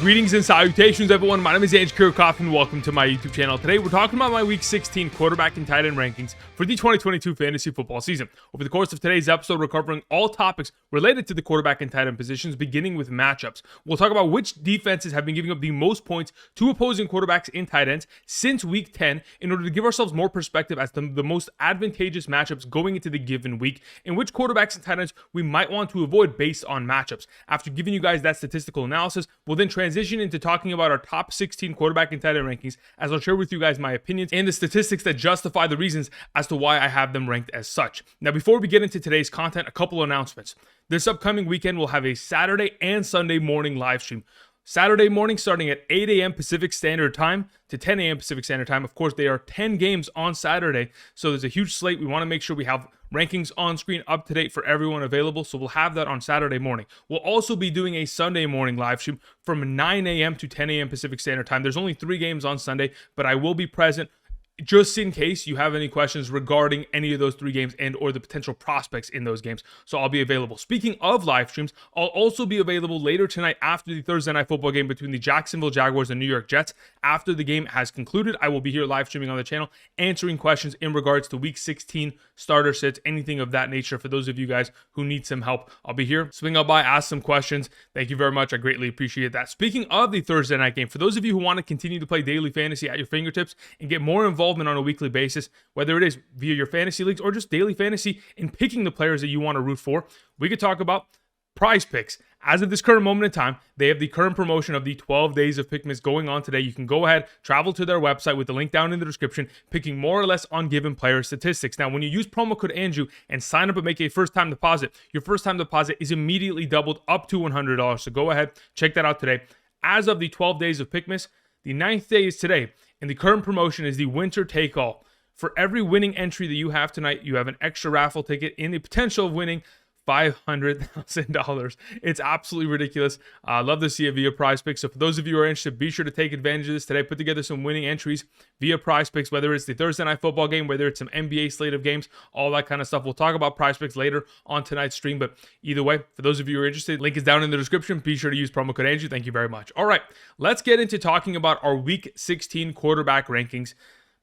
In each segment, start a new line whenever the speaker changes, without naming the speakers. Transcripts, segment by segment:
Greetings and salutations, everyone. My name is Kirk Cousins, and welcome to my YouTube channel. Today, we're talking about my Week 16 quarterback and tight end rankings for the 2022 fantasy football season. Over the course of today's episode, we're covering all topics related to the quarterback and tight end positions, beginning with matchups. We'll talk about which defenses have been giving up the most points to opposing quarterbacks and tight ends since Week 10 in order to give ourselves more perspective as to the most advantageous matchups going into the given week and which quarterbacks and tight ends we might want to avoid based on matchups. After giving you guys that statistical analysis, we'll then transition into talking about our top 16 quarterback and tight end rankings, as I'll share with you guys my opinions and the statistics that justify the reasons as to why I have them ranked as such. Now, before we get into today's content, a couple announcements. This upcoming weekend, we'll have a Saturday and Sunday morning live stream. Saturday morning starting at 8 a.m. Pacific Standard Time to 10 a.m. Pacific Standard Time. Of course, there are 10 games on Saturday, so there's a huge slate. We want to make sure we have rankings on screen up to date for everyone available, so we'll have that on Saturday morning. We'll also be doing a Sunday morning live stream from 9 a.m. to 10 a.m. Pacific Standard Time. There's only 3 games on Sunday, but I will be present just in case you have any questions regarding any of those 3 games and or the potential prospects in those games. So I'll be available. Speaking of live streams, I'll also be available later tonight after the Thursday night football game between the Jacksonville Jaguars and New York Jets. After the game has concluded, I will be here live streaming on the channel, answering questions in regards to Week 16 starter sits, anything of that nature. For those of you guys who need some help, I'll be here. Swing up by, ask some questions. Thank you very much. I greatly appreciate that. Speaking of the Thursday night game, for those of you who want to continue to play daily fantasy at your fingertips and get more involved on a weekly basis, whether it is via your fantasy leagues or just daily fantasy and picking the players that you want to root for, we could talk about PrizePicks. As of this current moment in time, they have the current promotion of the 12 days of Pickmas going on today. You can go ahead, travel to their website with the link down in the description, picking more or less on given player statistics. Now, when you use promo code Andrew and sign up and make a first-time deposit, your first-time deposit is immediately doubled up to $100. So go ahead, check that out today. As of the 12 days of Pickmas, the 9th day is today, and the current promotion is the winter take-all. For every winning entry that you have tonight, you have an extra raffle ticket in the potential of winning $500,000. It's absolutely ridiculous. I love to see it via PrizePicks. So for those of you who are interested, be sure to take advantage of this today. Put together some winning entries via PrizePicks, whether it's the Thursday night football game, whether it's some NBA slate of games, all that kind of stuff. We'll talk about PrizePicks later on tonight's stream, but either way, for those of you who are interested, link is down in the description. Be sure to use promo code Andrew. Thank you very much. All right, let's get into talking about our Week 16 quarterback rankings.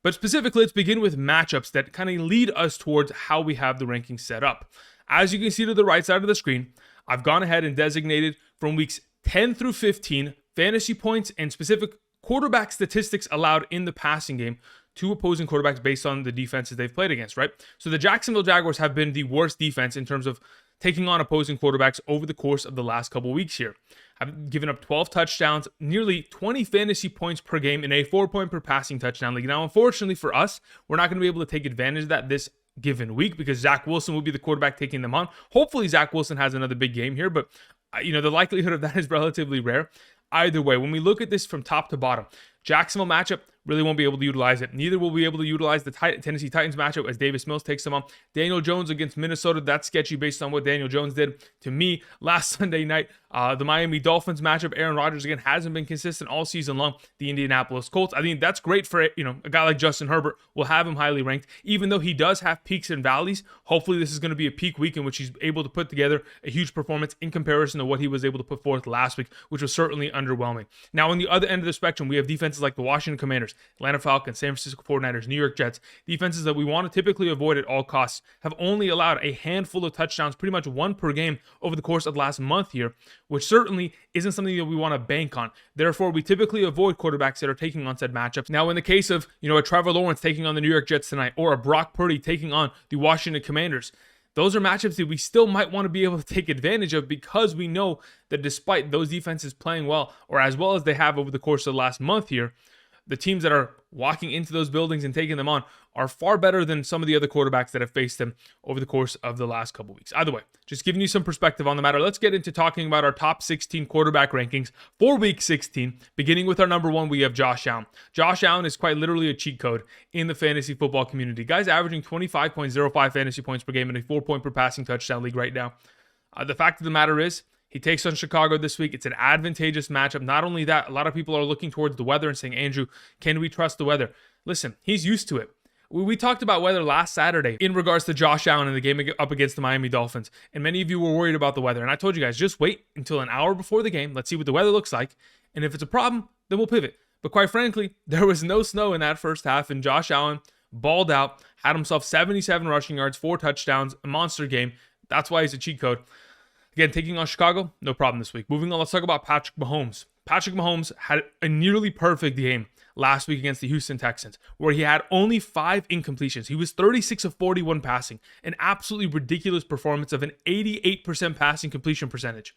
But specifically, let's begin with matchups that kind of lead us towards how we have the rankings set up. As you can see to the right side of the screen, I've gone ahead and designated from weeks 10 through 15 fantasy points and specific quarterback statistics allowed in the passing game to opposing quarterbacks based on the defenses they've played against, right? So the Jacksonville Jaguars have been the worst defense in terms of taking on opposing quarterbacks over the course of the last couple weeks here. I've given up 12 touchdowns, nearly 20 fantasy points per game in a 4-point per passing touchdown league. Now, unfortunately for us, we're not going to be able to take advantage of that this given week because Zach Wilson will be the quarterback taking them on. Hopefully, Zach Wilson has another big game here, but the likelihood of that is relatively rare. Either way, when we look at this from top to bottom, Jacksonville matchup, really won't be able to utilize it. Neither will we be able to utilize the Tennessee Titans matchup as Davis Mills takes them on. Daniel Jones against Minnesota, that's sketchy based on what Daniel Jones did to me last Sunday night. The Miami Dolphins matchup, Aaron Rodgers again hasn't been consistent all season long. The Indianapolis Colts, I think that's great for a guy like Justin Herbert. We'll have him highly ranked, even though he does have peaks and valleys. Hopefully this is going to be a peak week in which he's able to put together a huge performance in comparison to what he was able to put forth last week, which was certainly underwhelming. Now on the other end of the spectrum, we have defenses like the Washington Commanders, Atlanta Falcons, San Francisco 49ers, New York Jets. Defenses that we want to typically avoid at all costs have only allowed a handful of touchdowns, pretty much 1 per game over the course of the last month here, which certainly isn't something that we want to bank on. Therefore, we typically avoid quarterbacks that are taking on said matchups. Now, in the case of, a Trevor Lawrence taking on the New York Jets tonight, or a Brock Purdy taking on the Washington Commanders, those are matchups that we still might want to be able to take advantage of because we know that despite those defenses playing well, or as well as they have over the course of the last month here, the teams that are walking into those buildings and taking them on are far better than some of the other quarterbacks that have faced them over the course of the last couple weeks. Either way, just giving you some perspective on the matter. Let's get into talking about our top 16 quarterback rankings for Week 16. Beginning with our number 1, we have Josh Allen. Josh Allen is quite literally a cheat code in the fantasy football community. Guys averaging 25.05 fantasy points per game in a 4-point per passing touchdown league right now. The fact of the matter is, he takes on Chicago this week. It's an advantageous matchup. Not only that, a lot of people are looking towards the weather and saying, Andrew, can we trust the weather? Listen, he's used to it. We talked about weather last Saturday in regards to Josh Allen in the game up against the Miami Dolphins. And many of you were worried about the weather. And I told you guys, just wait until an hour before the game. Let's see what the weather looks like. And if it's a problem, then we'll pivot. But quite frankly, there was no snow in that first half. And Josh Allen balled out, had himself 77 rushing yards, 4 touchdowns, a monster game. That's why he's a cheat code. Again, taking on Chicago, no problem this week. Moving on, let's talk about Patrick Mahomes. Patrick Mahomes had a nearly perfect game last week against the Houston Texans, where he had only 5 incompletions. He was 36 of 41 passing, an absolutely ridiculous performance of an 88% passing completion percentage.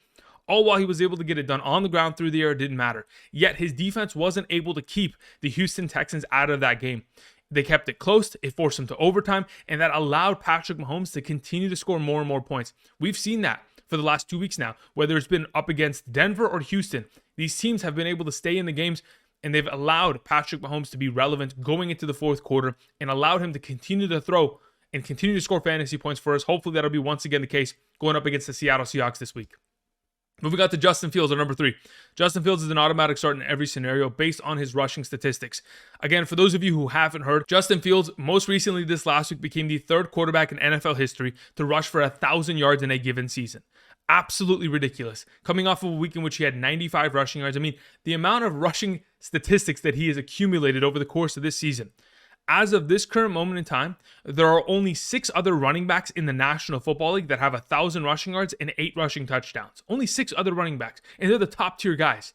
All while he was able to get it done on the ground, through the air, it didn't matter. Yet his defense wasn't able to keep the Houston Texans out of that game. They kept it close, it forced them to overtime, and that allowed Patrick Mahomes to continue to score more and more points. We've seen that for the last 2 weeks now, whether it's been up against Denver or Houston. These teams have been able to stay in the games, and they've allowed Patrick Mahomes to be relevant going into the fourth quarter and allowed him to continue to throw and continue to score fantasy points for us. Hopefully that'll be once again the case going up against the Seattle Seahawks this week. Moving on to Justin Fields, our number 3. Justin Fields is an automatic start in every scenario based on his rushing statistics. Again, for those of you who haven't heard, Justin Fields most recently this last week became the 3rd quarterback in NFL history to rush for 1,000 yards in a given season. Absolutely ridiculous. Coming off of a week in which he had 95 rushing yards. I mean, the amount of rushing statistics that he has accumulated over the course of this season. As of this current moment in time, there are only 6 other running backs in the National Football League that have 1,000 rushing yards and 8 rushing touchdowns. Only 6 other running backs, and they're the top tier guys.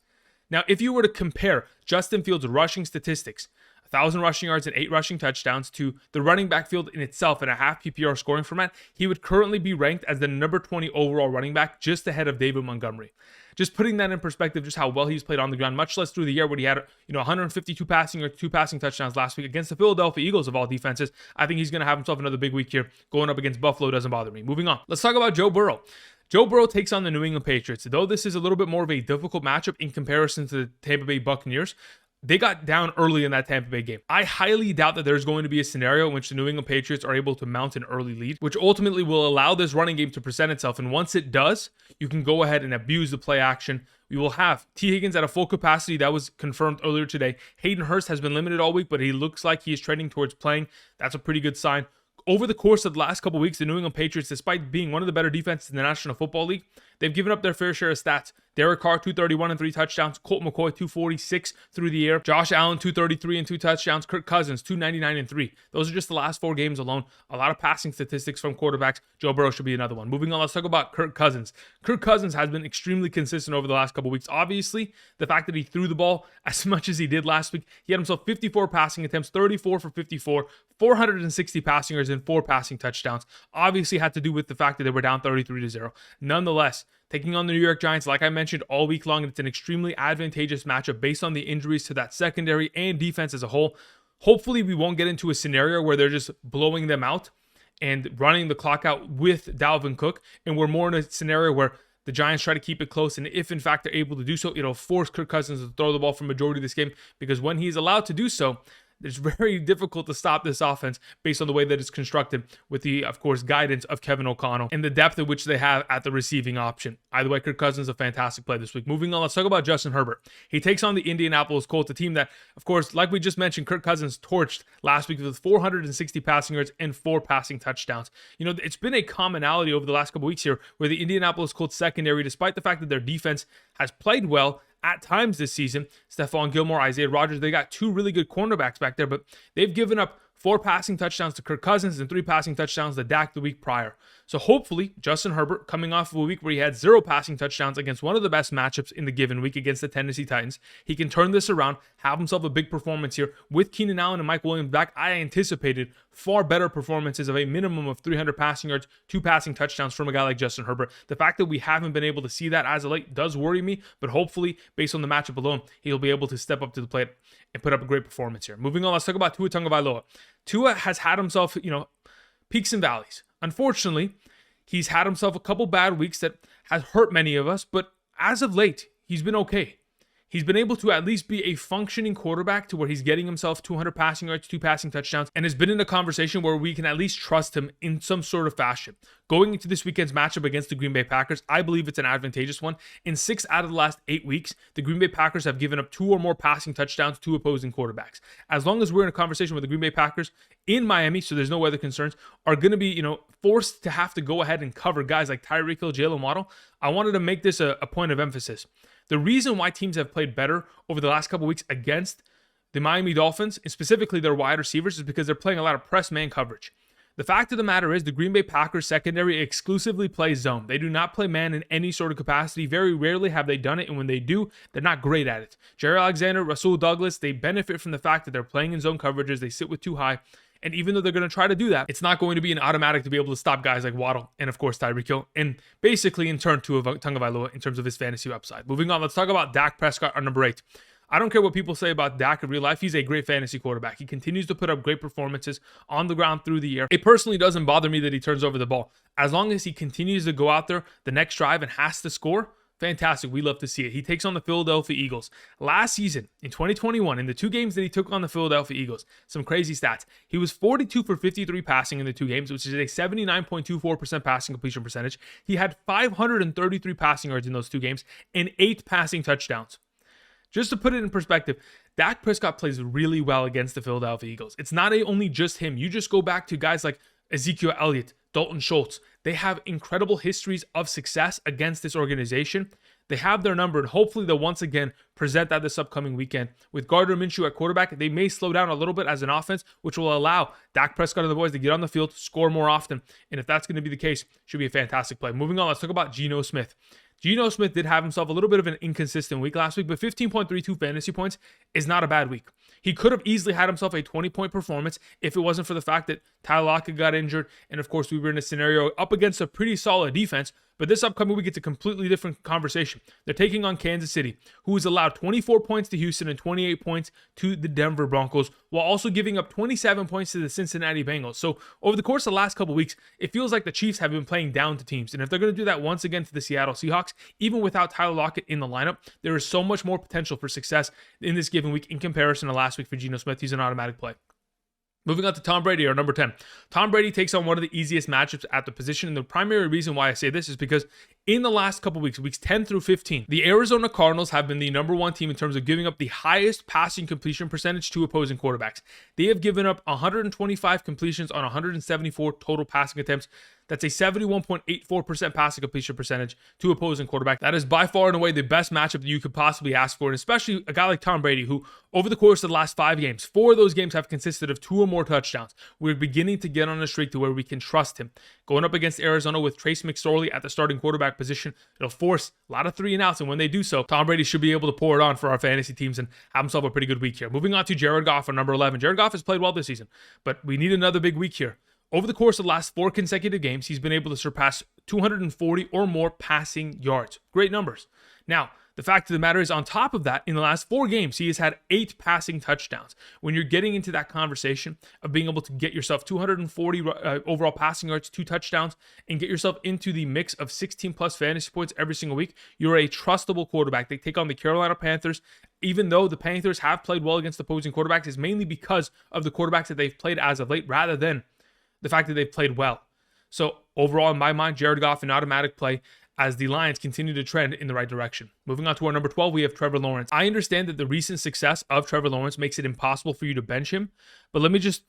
Now, if you were to compare Justin Fields' rushing statistics, 1,000 rushing yards and 8 rushing touchdowns, to the running back field in itself in a half PPR scoring format, he would currently be ranked as the number 20 overall running back, just ahead of David Montgomery. Just putting that in perspective, just how well he's played on the ground, much less through the year when he had 152 passing or 2 passing touchdowns last week against the Philadelphia Eagles of all defenses. I think he's going to have himself another big week here. Going up against Buffalo doesn't bother me. Moving on, let's talk about Joe Burrow. Joe Burrow takes on the New England Patriots. Though this is a little bit more of a difficult matchup in comparison to the Tampa Bay Buccaneers, they got down early in that Tampa Bay game. I highly doubt that there's going to be a scenario in which the New England Patriots are able to mount an early lead, which ultimately will allow this running game to present itself. And once it does, you can go ahead and abuse the play action. We will have T. Higgins at a full capacity. That was confirmed earlier today. Hayden Hurst has been limited all week, but he looks like he is trending towards playing. That's a pretty good sign. Over the course of the last couple of weeks, the New England Patriots, despite being one of the better defenses in the National Football League, they've given up their fair share of stats. Derek Carr, 231 and 3 touchdowns. Colt McCoy, 246 through the air. Josh Allen, 233 and 2 touchdowns. Kirk Cousins, 299 and 3. Those are just the last 4 games alone. A lot of passing statistics from quarterbacks. Joe Burrow should be another one. Moving on, let's talk about Kirk Cousins. Kirk Cousins has been extremely consistent over the last couple weeks. Obviously, the fact that he threw the ball as much as he did last week, he had himself 54 passing attempts, 34 for 54, 460 passing yards, and 4 passing touchdowns. Obviously had to do with the fact that they were down 33-0. Nonetheless, taking on the New York Giants, like I mentioned all week long, it's an extremely advantageous matchup based on the injuries to that secondary and defense as a whole. Hopefully, we won't get into a scenario where they're just blowing them out and running the clock out with Dalvin Cook, and we're more in a scenario where the Giants try to keep it close, and if in fact they're able to do so, it'll force Kirk Cousins to throw the ball for majority of this game, because when he's allowed to do so, it's very difficult to stop this offense based on the way that it's constructed with the, of course, guidance of Kevin O'Connell and the depth at which they have at the receiving option. Either way, Kirk Cousins is a fantastic play this week. Moving on, let's talk about Justin Herbert. He takes on the Indianapolis Colts, a team that, of course, like we just mentioned, Kirk Cousins torched last week with 460 passing yards and 4 passing touchdowns. You know, it's been a commonality over the last couple weeks here where the Indianapolis Colts secondary, despite the fact that their defense has played well at times this season, Stephon Gilmore, Isaiah Rodgers, they got 2 really good cornerbacks back there, but they've given up 4 passing touchdowns to Kirk Cousins and 3 passing touchdowns to Dak the week prior. So hopefully, Justin Herbert, coming off of a week where he had 0 passing touchdowns against one of the best matchups in the given week against the Tennessee Titans, he can turn this around, have himself a big performance here. With Keenan Allen and Mike Williams back, I anticipated far better performances of a minimum of 300 passing yards, 2 passing touchdowns from a guy like Justin Herbert. The fact that we haven't been able to see that as of late does worry me, but hopefully, based on the matchup alone, he'll be able to step up to the plate and put up a great performance here. Moving on, let's talk about Tua Tagovailoa. Tua has had himself, peaks and valleys. Unfortunately, he's had himself a couple bad weeks that has hurt many of us, but as of late, he's been okay. he's been able to at least be a functioning quarterback to where he's getting himself 200 passing yards, 2 passing touchdowns, and has been in a conversation where we can at least trust him in some sort of fashion. Going into this weekend's matchup against the Green Bay Packers, I believe it's an advantageous one. In 6 out of the last 8 weeks, the Green Bay Packers have given up 2 or more passing touchdowns to opposing quarterbacks. As long as we're in a conversation with the Green Bay Packers in Miami, so there's no weather concerns, are going to be, forced to have to go ahead and cover guys like Tyreek Hill, Jalen Waddle, I wanted to make this a point of emphasis. The reason why teams have played better over the last couple weeks against the Miami Dolphins, and specifically their wide receivers, is because they're playing a lot of press man coverage. The fact of the matter is the Green Bay Packers secondary exclusively plays zone. They do not play man in any sort of capacity. Very rarely have they done it, and when they do, they're not great at it. Jerry Alexander, Rasul Douglas, they benefit from the fact that they're playing in zone coverages. They sit with too high. And even though they're going to try to do that, it's not going to be an automatic to be able to stop guys like Waddle and, of course, Tyreek Hill, and basically in turn Tua Tagovailoa in terms of his fantasy upside. Moving on, let's talk about Dak Prescott, our number 8. I don't care what people say about Dak in real life. He's a great fantasy quarterback. He continues to put up great performances on the ground through the year. It personally doesn't bother me that he turns over the ball. As long as he continues to go out there the next drive and has to score, fantastic. We love to see it. He takes on the Philadelphia Eagles. Last season, in 2021, in the 2 games that he took on the Philadelphia Eagles, some crazy stats. He was 42 for 53 passing in the 2 games, which is a 79.24% passing completion percentage. He had 533 passing yards in those 2 games and 8 passing touchdowns. Just to put it in perspective, Dak Prescott plays really well against the Philadelphia Eagles. It's not only just him. You just go back to guys like Ezekiel Elliott, Dalton Schultz. They have incredible histories of success against this organization. They have their number, and hopefully they'll once again present that this upcoming weekend. With Gardner Minshew at quarterback, they may slow down a little bit as an offense, which will allow Dak Prescott and the boys to get on the field, score more often. And if that's going to be the case, should be a fantastic play. Moving on, let's talk about Geno Smith. Geno Smith did have himself a little bit of an inconsistent week last week, but 15.32 fantasy points is not a bad week. He could have easily had himself a 20-point performance if it wasn't for the fact that Tyler Lockett got injured, and of course we were in a scenario up against a pretty solid defense. But this upcoming week, it's a completely different conversation. They're taking on Kansas City, who has allowed 24 points to Houston and 28 points to the Denver Broncos, while also giving up 27 points to the Cincinnati Bengals. So over the course of the last couple weeks, it feels like the Chiefs have been playing down to teams. And if they're going to do that once again to the Seattle Seahawks, even without Tyler Lockett in the lineup, there is so much more potential for success in this given week in comparison to last week for Geno Smith. He's an automatic play. Moving on to Tom Brady, our number 10. Tom Brady takes on one of the easiest matchups at the position. And the primary reason why I say this is because in the last couple weeks, weeks 10 through 15, the Arizona Cardinals have been the number 1 team in terms of giving up the highest passing completion percentage to opposing quarterbacks. They have given up 125 completions on 174 total passing attempts. That's a 71.84% passing completion percentage to opposing quarterback. That is by far and away the best matchup that you could possibly ask for, and especially a guy like Tom Brady, who over the course of the last 5 games, 4 of those games have consisted of 2 or more touchdowns. We're beginning to get on a streak to where we can trust him. Going up against Arizona with Trace McSorley at the starting quarterback position, it'll force a lot of 3-and-outs, and when they do so, Tom Brady should be able to pour it on for our fantasy teams and have himself a pretty good week here. Moving on to Jared Goff, our number 11. Jared Goff has played well this season, but we need another big week here. Over the course of the last 4 consecutive games, he's been able to surpass 240 or more passing yards. Great numbers. Now, the fact of the matter is, on top of that, in the last 4 games, he has had 8 passing touchdowns. When you're getting into that conversation of being able to get yourself 240 overall passing yards, 2 touchdowns, and get yourself into the mix of 16-plus fantasy points every single week, you're a trustable quarterback. They take on the Carolina Panthers. Even though the Panthers have played well against opposing quarterbacks, it's mainly because of the quarterbacks that they've played as of late, rather than the fact that they've played well. So overall, in my mind, Jared Goff an automatic play as the Lions continue to trend in the right direction. Moving on to our number 12, we have Trevor Lawrence. I understand that the recent success of Trevor Lawrence makes it impossible for you to bench him, but let me just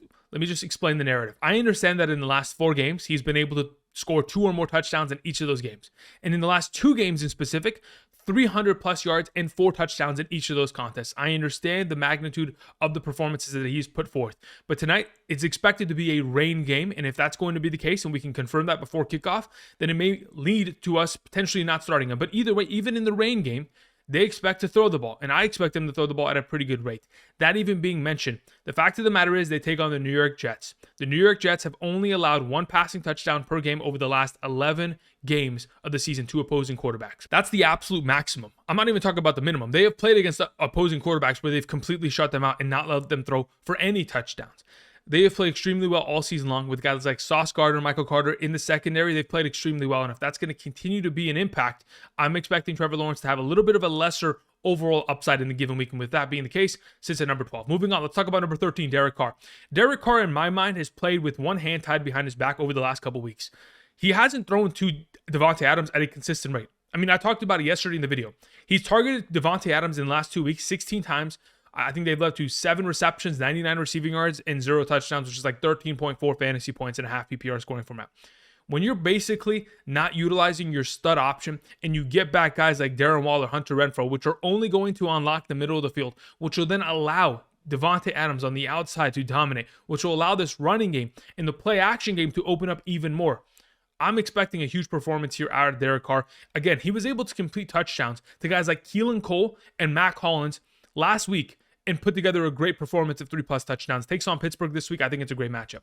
explain the narrative. I understand that in the last 4 games, he's been able to score 2 or more touchdowns in each of those games. And in the last 2 games in specific, 300 plus yards and 4 touchdowns in each of those contests. I understand the magnitude of the performances that he's put forth. But tonight, it's expected to be a rain game. And if that's going to be the case, and we can confirm that before kickoff, then it may lead to us potentially not starting him. But either way, even in the rain game, they expect to throw the ball, and I expect them to throw the ball at a pretty good rate. That even being mentioned, the fact of the matter is they take on the New York Jets. The New York Jets have only allowed 1 passing touchdown per game over the last 11 games of the season to opposing quarterbacks. That's the absolute maximum. I'm not even talking about the minimum. They have played against opposing quarterbacks where they've completely shut them out and not let them throw for any touchdowns. They have played extremely well all season long with guys like Sauce Gardner, Michael Carter in the secondary. They've played extremely well. And if that's going to continue to be an impact, I'm expecting Trevor Lawrence to have a little bit of a lesser overall upside in the given week. And with that being the case, sits at number 12. Moving on, let's talk about number 13, Derek Carr. Derek Carr, in my mind, has played with one hand tied behind his back over the last couple weeks. He hasn't thrown to Davante Adams at a consistent rate. I mean, I talked about it yesterday in the video. He's targeted Davante Adams in the last 2 weeks 16 times. I think they've led to 7 receptions, 99 receiving yards, and 0 touchdowns, which is like 13.4 fantasy points in a half PPR scoring format. When you're basically not utilizing your stud option and you get back guys like Darren Waller, Hunter Renfrow, which are only going to unlock the middle of the field, which will then allow Davante Adams on the outside to dominate, which will allow this running game and the play action game to open up even more. I'm expecting a huge performance here out of Derek Carr. Again, he was able to complete touchdowns to guys like Keelan Cole and Mac Hollins last week and put together a great performance of 3+ touchdowns. Takes on Pittsburgh this week. I think it's a great matchup.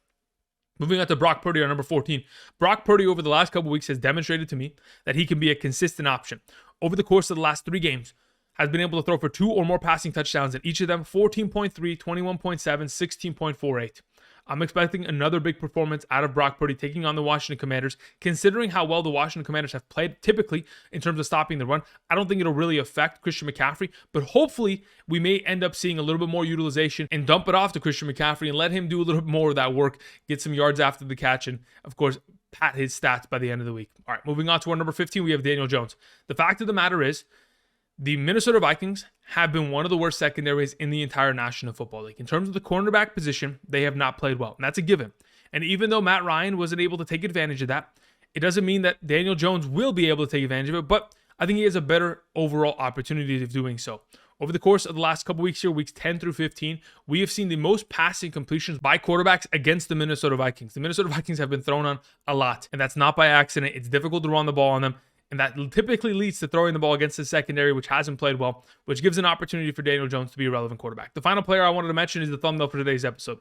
Moving on to Brock Purdy, our number 14. Brock Purdy over the last couple weeks has demonstrated to me that he can be a consistent option. Over the course of the last 3 games, has been able to throw for 2 or more passing touchdowns in each of them, 14.3, 21.7, 16.48. I'm expecting another big performance out of Brock Purdy taking on the Washington Commanders. Considering how well the Washington Commanders have played typically in terms of stopping the run, I don't think it'll really affect Christian McCaffrey, but hopefully we may end up seeing a little bit more utilization and dump it off to Christian McCaffrey and let him do a little bit more of that work, get some yards after the catch, and of course, pat his stats by the end of the week. All right, moving on to our number 15, we have Daniel Jones. The fact of the matter is, the Minnesota Vikings have been one of the worst secondaries in the entire National Football League. In terms of the cornerback position, they have not played well, and that's a given. And even though Matt Ryan wasn't able to take advantage of that, it doesn't mean that Daniel Jones will be able to take advantage of it, but I think he has a better overall opportunity of doing so. Over the course of the last couple weeks here, weeks 10 through 15, we have seen the most passing completions by quarterbacks against the Minnesota Vikings. The Minnesota Vikings have been thrown on a lot, and that's not by accident. It's difficult to run the ball on them. And that typically leads to throwing the ball against the secondary, which hasn't played well, which gives an opportunity for Daniel Jones to be a relevant quarterback. The final player I wanted to mention is the thumbnail for today's episode,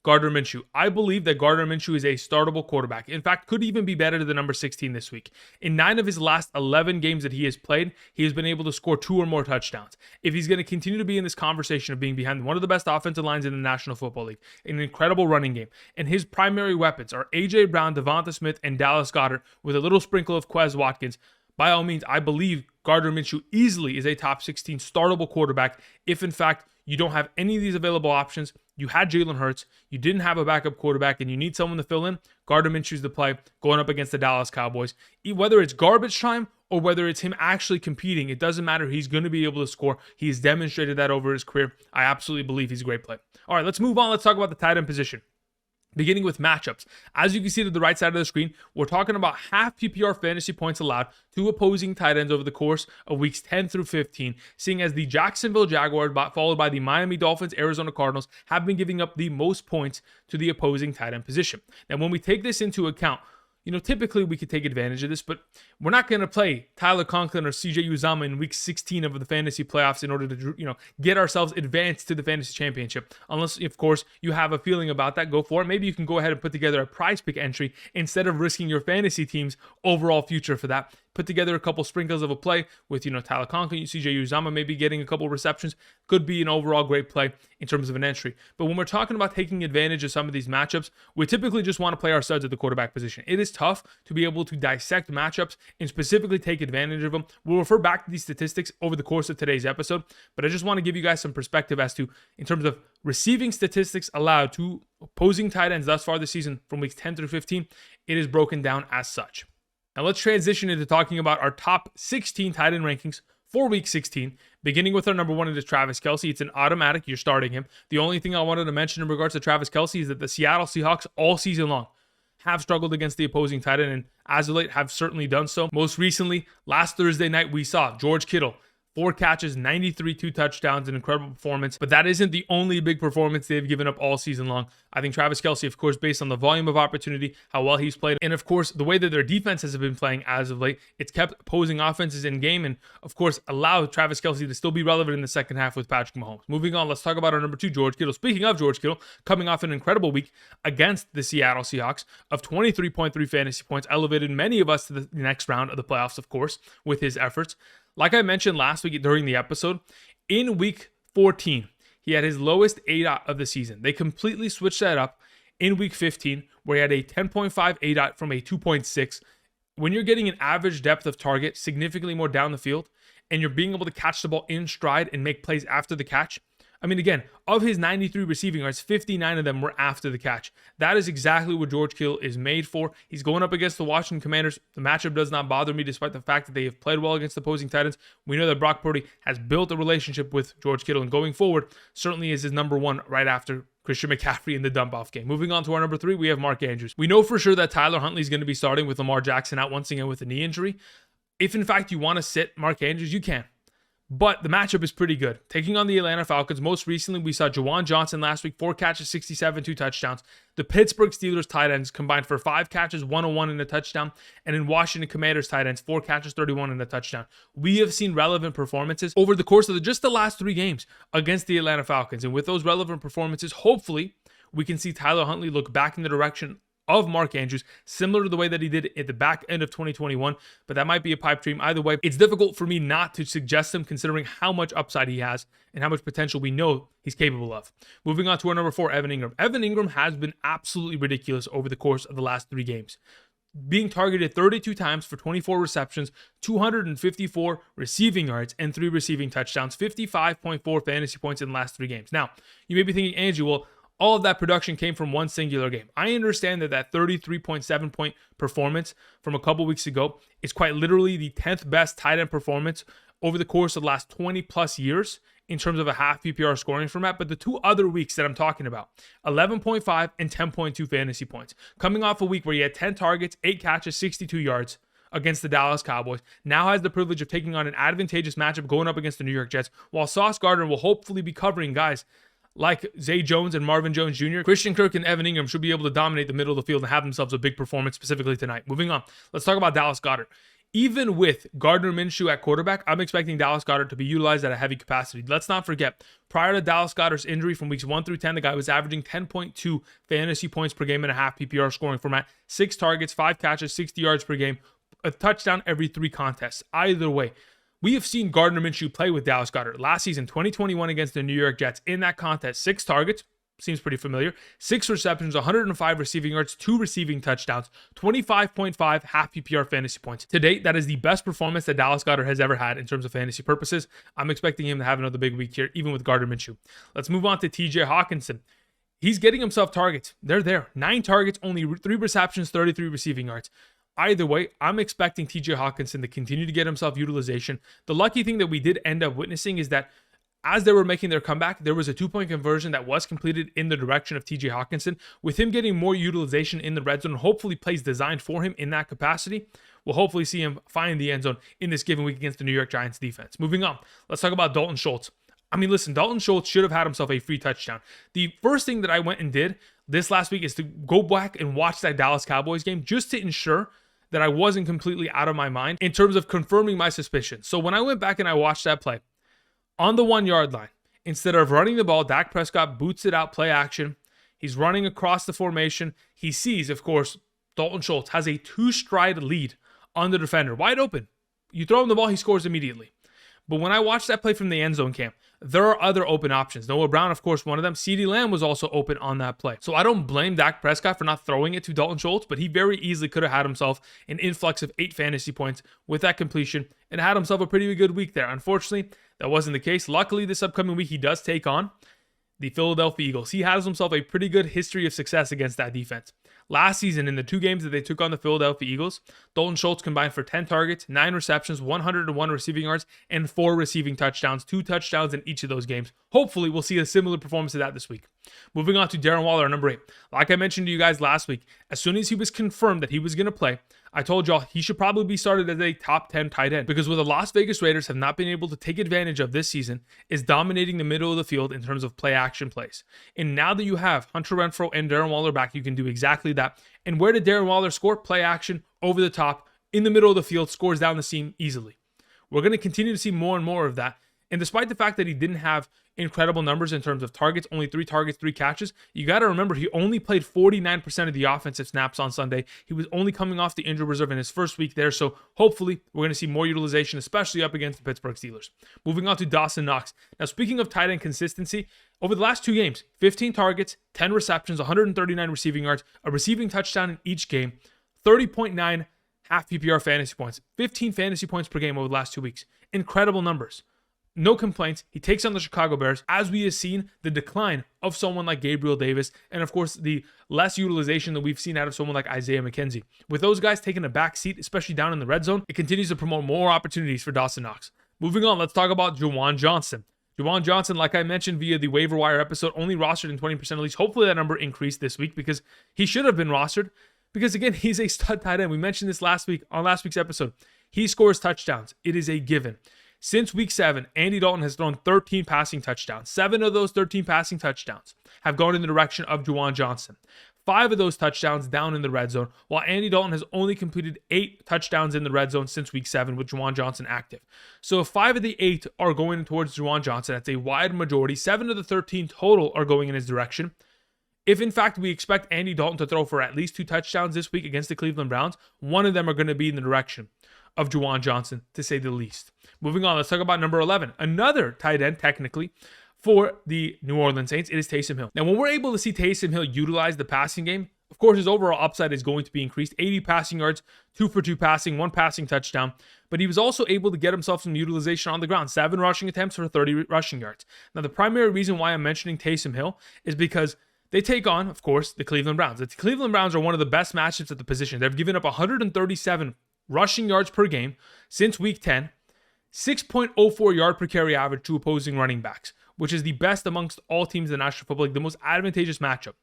Gardner Minshew. I believe that Gardner Minshew is a startable quarterback. In fact, could even be better than the number 16 this week. In 9 of his last 11 games that he has played, he has been able to score 2 or more touchdowns. If he's going to continue to be in this conversation of being behind one of the best offensive lines in the National Football League, an incredible running game, and his primary weapons are A.J. Brown, Devonta Smith, and Dallas Goedert with a little sprinkle of Quez Watkins, by all means, I believe Gardner Minshew easily is a top 16 startable quarterback if, in fact, you don't have any of these available options. You had Jalen Hurts, you didn't have a backup quarterback, and you need someone to fill in. Gardner Minshew's the play going up against the Dallas Cowboys. Whether it's garbage time or whether it's him actually competing, it doesn't matter. He's going to be able to score. He's demonstrated that over his career. I absolutely believe he's a great play. All right, let's move on. Let's talk about the tight end position. Beginning with matchups. As you can see to the right side of the screen, we're talking about half PPR fantasy points allowed to opposing tight ends over the course of weeks 10 through 15, seeing as the Jacksonville Jaguars, followed by the Miami Dolphins, Arizona Cardinals, have been giving up the most points to the opposing tight end position. Now, when we take this into account, typically we could take advantage of this, but we're not going to play Tyler Conklin or CJ Uzomah in week 16 of the fantasy playoffs in order to, get ourselves advanced to the fantasy championship. Unless, of course, you have a feeling about that, go for it. Maybe you can go ahead and put together a prize pick entry instead of risking your fantasy team's overall future for that. Put together a couple sprinkles of a play with, Tyler Conklin, CJ Uzomah maybe getting a couple receptions. Could be an overall great play in terms of an entry. But when we're talking about taking advantage of some of these matchups, we typically just want to play our studs at the quarterback position. It is tough to be able to dissect matchups and specifically take advantage of them. We'll refer back to these statistics over the course of today's episode, but I just want to give you guys some perspective as to, in terms of receiving statistics allowed to opposing tight ends thus far this season from weeks 10 through 15, it is broken down as such. Now let's transition into talking about our top 16 tight end rankings for week 16, beginning with our number 1, it is Travis Kelce. It's an automatic. You're starting him. The only thing I wanted to mention in regards to Travis Kelce is that the Seattle Seahawks all season long have struggled against the opposing tight end, and as of late have certainly done so. Most recently, last Thursday night, we saw George Kittle, 4 catches, 93, 2 touchdowns, an incredible performance. But that isn't the only big performance they've given up all season long. I think Travis Kelce, of course, based on the volume of opportunity, how well he's played, and of course, the way that their defenses have been playing as of late, it's kept opposing offenses in game and, of course, allowed Travis Kelce to still be relevant in the second half with Patrick Mahomes. Moving on, let's talk about our number 2, George Kittle. Speaking of George Kittle, coming off an incredible week against the Seattle Seahawks of 23.3 fantasy points, elevated many of us to the next round of the playoffs, of course, with his efforts. Like I mentioned last week during the episode, in week 14, he had his lowest ADOT of the season. They completely switched that up in week 15, where he had a 10.5 ADOT from a 2.6. When you're getting an average depth of target significantly more down the field, and you're being able to catch the ball in stride and make plays after the catch. I mean, again, of his 93 receiving yards, 59 of them were after the catch. That is exactly what George Kittle is made for. He's going up against the Washington Commanders. The matchup does not bother me, despite the fact that they have played well against opposing Titans. We know that Brock Purdy has built a relationship with George Kittle, and going forward, certainly is his number one right after Christian McCaffrey in the dump-off game. Moving on to our number 3, we have Mark Andrews. We know for sure that Tyler Huntley is going to be starting with Lamar Jackson out once again with a knee injury. If, in fact, you want to sit Mark Andrews, you can. But the matchup is pretty good. Taking on the Atlanta Falcons, most recently we saw Juwan Johnson last week, 4 catches, 67, 2 touchdowns. The Pittsburgh Steelers tight ends combined for 5 catches, 101 and a touchdown. And in Washington Commanders tight ends, 4 catches, 31 and a touchdown. We have seen relevant performances over the course of just the last 3 games against the Atlanta Falcons. And with those relevant performances, hopefully we can see Tyler Huntley look back in the direction of Mark Andrews, similar to the way that he did at the back end of 2021, but that might be a pipe dream. Either way, it's difficult for me not to suggest him, considering how much upside he has and how much potential we know he's capable of. Moving on to our number 4, Evan Engram. Evan Engram has been absolutely ridiculous over the course of the last 3 games. Being targeted 32 times for 24 receptions, 254 receiving yards, and 3 receiving touchdowns, 55.4 fantasy points in the last 3 games. Now, you may be thinking, Angie, well, all of that production came from one singular game. I understand that 33.7 point performance from a couple weeks ago is quite literally the 10th best tight end performance over the course of the last 20 plus years in terms of a half PPR scoring format. But the 2 other weeks that I'm talking about, 11.5 and 10.2 fantasy points, coming off a week where he had 10 targets, 8 catches, 62 yards against the Dallas Cowboys, now has the privilege of taking on an advantageous matchup going up against the New York Jets, while Sauce Gardner will hopefully be covering guys like Zay Jones and Marvin Jones Jr., Christian Kirk and Evan Engram should be able to dominate the middle of the field and have themselves a big performance specifically tonight. Moving on, let's talk about Dallas Goedert. Even with Gardner Minshew at quarterback, I'm expecting Dallas Goedert to be utilized at a heavy capacity. Let's not forget, prior to Dallas Goedert's injury from weeks 1 through 10, the guy was averaging 10.2 fantasy points per game in a half PPR scoring format, 6 targets, 5 catches, 60 yards per game, a touchdown every 3 contests. Either way, we have seen Gardner Minshew play with Dallas Goedert last season, 2021 against the New York Jets. In that contest, 6 targets, seems pretty familiar, 6 receptions, 105 receiving yards, 2 receiving touchdowns, 25.5 half PPR fantasy points. To date, that is the best performance that Dallas Goedert has ever had in terms of fantasy purposes. I'm expecting him to have another big week here, even with Gardner Minshew. Let's move on to TJ Hockenson. He's getting himself targets. They're there. 9 targets, only 3 receptions, 33 receiving yards. Either way, I'm expecting TJ Hockenson to continue to get himself utilization. The lucky thing that we did end up witnessing is that as they were making their comeback, there was a 2-point conversion that was completed in the direction of TJ Hockenson. With him getting more utilization in the red zone, hopefully plays designed for him in that capacity, we'll hopefully see him find the end zone in this given week against the New York Giants defense. Moving on, let's talk about Dalton Schultz. I mean, listen, Dalton Schultz should have had himself a free touchdown. The first thing that I went and did this last week is to go back and watch that Dallas Cowboys game just to ensure that I wasn't completely out of my mind in terms of confirming my suspicions. So when I went back and I watched that play, on the 1-yard line, instead of running the ball, Dak Prescott boots it out, play action. He's running across the formation. He sees, of course, Dalton Schultz has a 2-stride lead on the defender, wide open. You throw him the ball, he scores immediately. But when I watched that play from the end zone cam, there are other open options. Noah Brown, of course, one of them. CeeDee Lamb was also open on that play. So I don't blame Dak Prescott for not throwing it to Dalton Schultz, but he very easily could have had himself an influx of 8 fantasy points with that completion and had himself a pretty good week there. Unfortunately, that wasn't the case. Luckily, this upcoming week, he does take on the Philadelphia Eagles. He has himself a pretty good history of success against that defense. Last season, in the 2 games that they took on the Philadelphia Eagles, Dalton Schultz combined for 10 targets, 9 receptions, 101 receiving yards, and 4 receiving touchdowns, 2 touchdowns in each of those games. Hopefully, we'll see a similar performance to that this week. Moving on to Darren Waller, number 8. Like I mentioned to you guys last week, as soon as he was confirmed that he was going to play, I told y'all he should probably be started as a top 10 tight end, because what the Las Vegas Raiders have not been able to take advantage of this season is dominating the middle of the field in terms of play action plays. And now that you have Hunter Renfrow and Darren Waller back, you can do exactly that. And where did Darren Waller score? Play action, over the top, in the middle of the field, scores down the seam easily. We're going to continue to see more and more of that. And despite the fact that he didn't have incredible numbers in terms of targets, only 3 targets, 3 catches, you got to remember he only played 49% of the offensive snaps on Sunday. He was only coming off the injured reserve in his first week there, so hopefully we're going to see more utilization, especially up against the Pittsburgh Steelers. Moving on to Dawson Knox. Now, speaking of tight end consistency, over the last 2 games, 15 targets, 10 receptions, 139 receiving yards, a receiving touchdown in each game, 30.9 half PPR fantasy points, 15 fantasy points per game over the last 2 weeks. Incredible numbers. No complaints. He takes on the Chicago Bears. As we have seen, the decline of someone like Gabriel Davis, and of course, the less utilization that we've seen out of someone like Isaiah McKenzie. With those guys taking a back seat, especially down in the red zone, it continues to promote more opportunities for Dawson Knox. Moving on, let's talk about Juwan Johnson. Juwan Johnson, like I mentioned via the waiver wire episode, only rostered in 20% at least. Hopefully that number increased this week because he should have been rostered. Because again, he's a stud tight end. We mentioned this last week on last week's episode. He scores touchdowns. It is a given. Since week 7, Andy Dalton has thrown 13 passing touchdowns. 7 of those 13 passing touchdowns have gone in the direction of Juwan Johnson. 5 of those touchdowns down in the red zone, while Andy Dalton has only completed 8 touchdowns in the red zone since week 7 with Juwan Johnson active. So if 5 of the 8 are going towards Juwan Johnson, that's a wide majority. 7 of the 13 total are going in his direction. If in fact we expect Andy Dalton to throw for at least 2 touchdowns this week against the Cleveland Browns, one of them are going to be in the direction of Juwan Johnson, to say the least. Moving on, let's talk about number 11. Another tight end, technically, for the New Orleans Saints. It is Taysom Hill. Now, when we're able to see Taysom Hill utilize the passing game, of course, his overall upside is going to be increased. 80 passing yards, 2 for 2 passing, 1 passing touchdown. But he was also able to get himself some utilization on the ground. 7 rushing attempts for 30 rushing yards. Now, the primary reason why I'm mentioning Taysom Hill is because they take on, of course, the Cleveland Browns. The Cleveland Browns are one of the best matchups at the position. They've given up 137 rushing yards per game since week 10, 6.04 yard per carry average to opposing running backs, which is the best amongst all teams in the National Football League, the most advantageous matchup.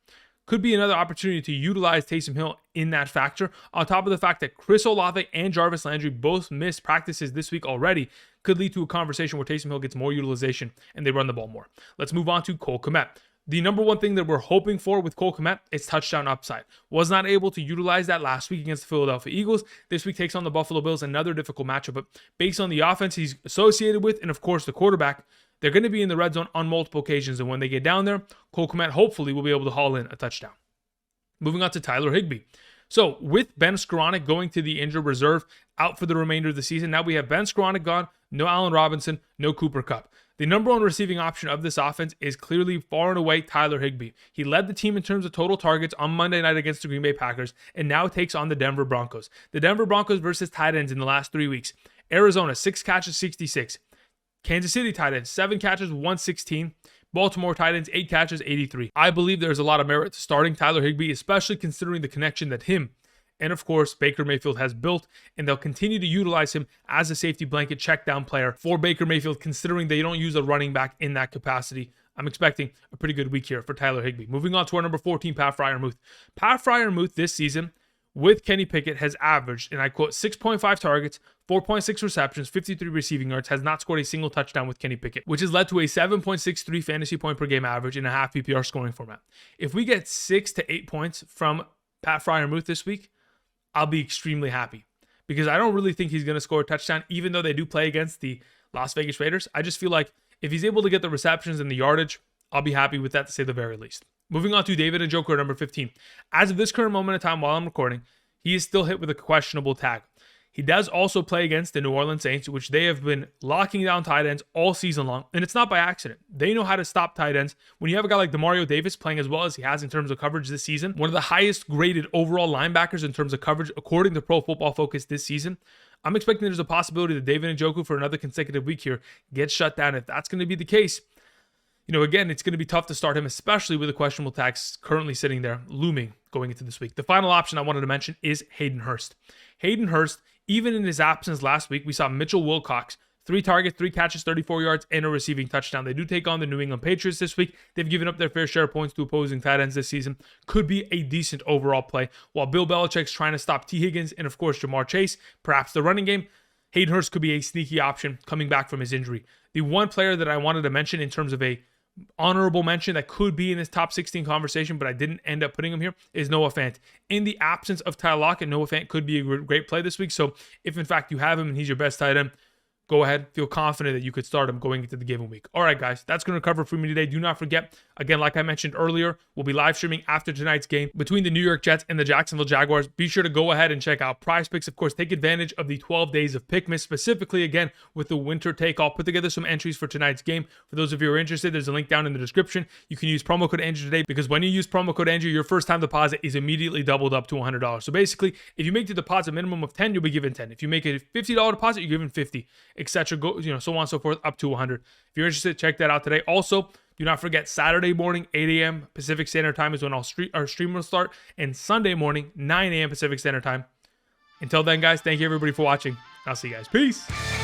Could be another opportunity to utilize Taysom Hill in that factor, on top of the fact that Chris Olave and Jarvis Landry both missed practices this week already, could lead to a conversation where Taysom Hill gets more utilization and they run the ball more. Let's move on to Cole Kmet. The number one thing that we're hoping for with Cole Kmet is touchdown upside. Was not able to utilize that last week against the Philadelphia Eagles. This week takes on the Buffalo Bills, another difficult matchup. But based on the offense he's associated with, and of course the quarterback, they're going to be in the red zone on multiple occasions. And when they get down there, Cole Kmet hopefully will be able to haul in a touchdown. Moving on to Tyler Higbee. So with Ben Skoranek going to the injured reserve out for the remainder of the season, now we have Ben Skoranek gone, no Allen Robinson, no Cooper Kupp. The number one receiving option of this offense is clearly far and away Tyler Higbee. He led the team in terms of total targets on Monday night against the Green Bay Packers and now takes on the Denver Broncos. The Denver Broncos versus tight ends in the last 3 weeks. Arizona, 6 catches, 66. Kansas City tight ends, 7 catches, 116. Baltimore tight ends, 8 catches, 83. I believe there's a lot of merit to starting Tyler Higbee, especially considering the connection that him and of course Baker Mayfield has built, and they'll continue to utilize him as a safety blanket check down player for Baker Mayfield, considering they don't use a running back in that capacity. I'm expecting a pretty good week here for Tyler Higbee. Moving on to our number 14, Pat Freiermuth. Pat Freiermuth this season with Kenny Pickett has averaged, and I quote, 6.5 targets, 4.6 receptions, 53 receiving yards, has not scored a single touchdown with Kenny Pickett, which has led to a 7.63 fantasy point per game average in a half PPR scoring format. If we get 6 to 8 points from Pat Freiermuth this week, I'll be extremely happy, because I don't really think he's going to score a touchdown, even though they do play against the Las Vegas Raiders. I just feel like if he's able to get the receptions and the yardage, I'll be happy with that, to say the very least. Moving on to David Njoku, number 15. As of this current moment in time while I'm recording, he is still hit with a questionable tag. He does also play against the New Orleans Saints, which they have been locking down tight ends all season long, and it's not by accident. They know how to stop tight ends. When you have a guy like Demario Davis playing as well as he has in terms of coverage this season, one of the highest graded overall linebackers in terms of coverage according to Pro Football Focus this season, I'm expecting there's a possibility that David Njoku for another consecutive week here gets shut down. If that's going to be the case, again, it's going to be tough to start him, especially with the questionable tags currently sitting there looming going into this week. The final option I wanted to mention is Hayden Hurst. Hayden Hurst, even in his absence last week, we saw Mitchell Wilcox, 3 targets, 3 catches, 34 yards, and a receiving touchdown. They do take on the New England Patriots this week. They've given up their fair share of points to opposing tight ends this season. Could be a decent overall play. While Bill Belichick's trying to stop T. Higgins and, of course, Jamar Chase, perhaps the running game, Hayden Hurst could be a sneaky option coming back from his injury. The one player that I wanted to mention in terms of a honorable mention that could be in this top 16 conversation, but I didn't end up putting him here, is Noah Fant. In the absence of Tyler Lockett, Noah Fant could be a great play this week. So if in fact you have him and he's your best tight end, go ahead, feel confident that you could start him going into the given week. All right, guys, that's going to cover for me today. Do not forget, Again, like I mentioned earlier, we'll be live streaming after tonight's game between the New York Jets and the Jacksonville Jaguars. Be sure to go ahead and check out PrizePicks. Of course, take advantage of the 12 days of Pickmas, specifically again with the winter take. I'll put together some entries for tonight's game. For those of you who are interested, there's a link down in the description. You can use promo code Andrew today, because when you use promo code Andrew, your first time deposit is immediately doubled up to $100. So basically, if you make the deposit minimum of 10, you'll be given 10. If you make a $50 deposit, you're given 50, etc. Go, so on and so forth, up to 100. If you're interested, check that out today. Also, do not forget, Saturday morning, 8 a.m. Pacific Standard Time is when our stream will start, and Sunday morning, 9 a.m. Pacific Standard Time. Until then, guys, thank you everybody for watching. I'll see you guys. Peace.